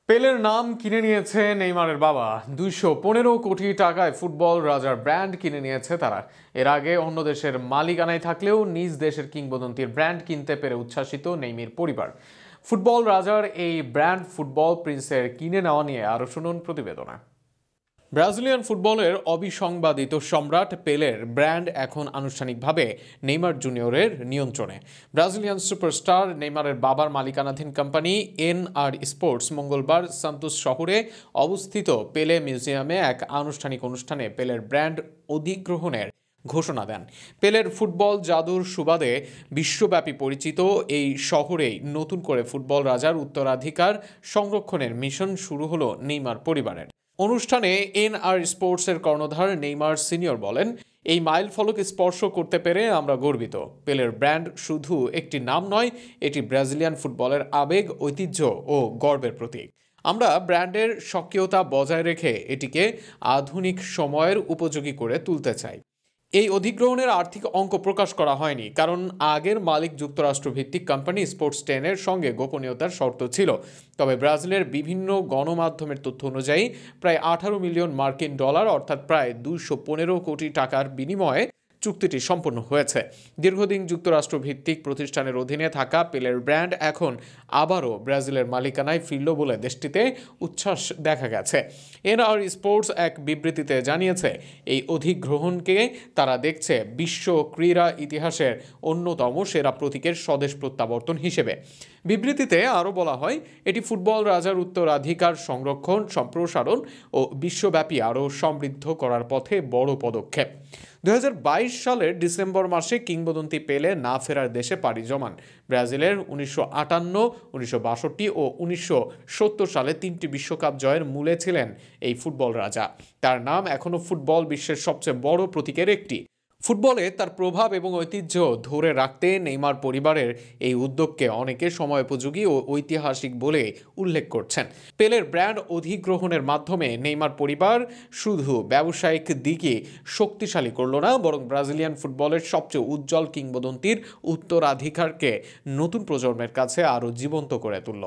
পেলের নাম কিনে নিয়েছে নেইমারের বাবা। 215 কোটি টাকায় ফুটবল রাজার ব্র্যান্ড কিনে নিয়েছে তারা। এর আগে অন্য দেশের মালিকানায় থাকলেও নিজ দেশের কিংবদন্তির ব্র্যান্ড কিনতে পেরে উচ্ছ্বাসিত নেইমার পরিবার। ফুটবল রাজার এই ব্র্যান্ড ফুটবল প্রিন্সের কিনে নেওয়া নিয়ে আরো শুনুন প্রতিবেদনে। ব্রাজিলিয়ান ফুটবলের অবিসংবাদিত সম্রাট পেলের ব্র্যান্ড এখন আনুষ্ঠানিকভাবে নেইমার জুনিয়রের নিয়ন্ত্রণে। ব্রাজিলিয়ান সুপারস্টার নেইমারের বাবার মালিকানাধীন কোম্পানি এনআর স্পোর্টস মঙ্গলবার সান্তোস শহরে অবস্থিত পেলে মিউজিয়ামে এক আনুষ্ঠানিক অনুষ্ঠানে পেলের ব্র্যান্ড অধিগ্রহণের ঘোষণা দেন। পেলের ফুটবল জাদুর সুবাদে বিশ্বব্যাপী পরিচিত এই শহরেই নতুন করে ফুটবল রাজার উত্তরাধিকার সংরক্ষণের মিশন শুরু হলো নেইমার পরিবারের। অনুষ্ঠানে এনআর স্পোর্টসের কর্ণধার নেইমার সিনিয়র বলেন, এই মাইল ফলক স্পর্শ করতে পেরে আমরা গর্বিত। পেলের ব্র্যান্ড শুধু একটি নাম নয়, এটি ব্রাজিলিয়ান ফুটবলের আবেগ, ঐতিহ্য ও গর্বের প্রতীক। আমরা ব্র্যান্ডের স্বকীয়তা বজায় রেখে এটিকে আধুনিক সময়ের উপযোগী করে তুলতে চাই। এই অধিগ্রহণের আর্থিক অঙ্ক প্রকাশ করা হয়নি, কারণ আগের মালিক যুক্তরাষ্ট্রভিত্তিক কোম্পানি স্পোর্টস 10-এর সঙ্গে গোপনীয়তার শর্ত ছিল। তবে ব্রাজিলের বিভিন্ন গণমাধ্যমের তথ্য অনুযায়ী প্রায় 18 মিলিয়ন মার্কিন ডলার অর্থাৎ প্রায় 215 কোটি টাকার বিনিময়ে চুক্তিটি সম্পন্ন হয়েছে। দীর্ঘদিন যুক্তরাষ্ট্রভিত্তিক প্রতিষ্ঠানের অধীনে থাকা পেলের ব্র্যান্ড এখন আবারও ব্রাজিলের মালিকানায় ফিরল বলে দেশটিতে উচ্ছ্বাস দেখা গেছে। এনআর স্পোর্টস এক বিবৃতিতে জানিয়েছে, এই অধিগ্রহণকে তারা দেখছে বিশ্ব ক্রীড়া ইতিহাসের অন্যতম সেরা প্রতীকের স্বদেশ প্রত্যাবর্তন হিসেবে। বিবৃতিতে আরও বলা হয়, এটি ফুটবল রাজার উত্তরাধিকার সংরক্ষণ, সম্প্রসারণ ও বিশ্বব্যাপী আরও সমৃদ্ধ করার পথে বড় পদক্ষেপ। 2022 সালের ডিসেম্বর মাসে কিংবদন্তি পেলে না ফেরার দেশে পাড়ি জমান। ব্রাজিলের 1958, 1962 ও 1970 সালে 3টি বিশ্বকাপ জয়ের মূলে ছিলেন এই ফুটবল রাজা। তার নাম এখনও ফুটবল বিশ্বের সবচেয়ে বড় প্রতীকের একটি। ফুটবলে তার প্রভাব এবং ঐতিহ্য ধরে রাখতে নেইমার পরিবারের এই উদ্যোগকে অনেকে সময়োপযোগী ও ঐতিহাসিক বলে উল্লেখ করছেন। পেলের ব্র্যান্ড অধিগ্রহণের মাধ্যমে নেইমার পরিবার শুধু ব্যবসায়িক দিকে শক্তিশালী করল না, বরং ব্রাজিলিয়ান ফুটবলের সবচেয়ে উজ্জ্বল কিংবদন্তির উত্তরাধিকারকে নতুন প্রজন্মের কাছে আরও জীবন্ত করে তুলল।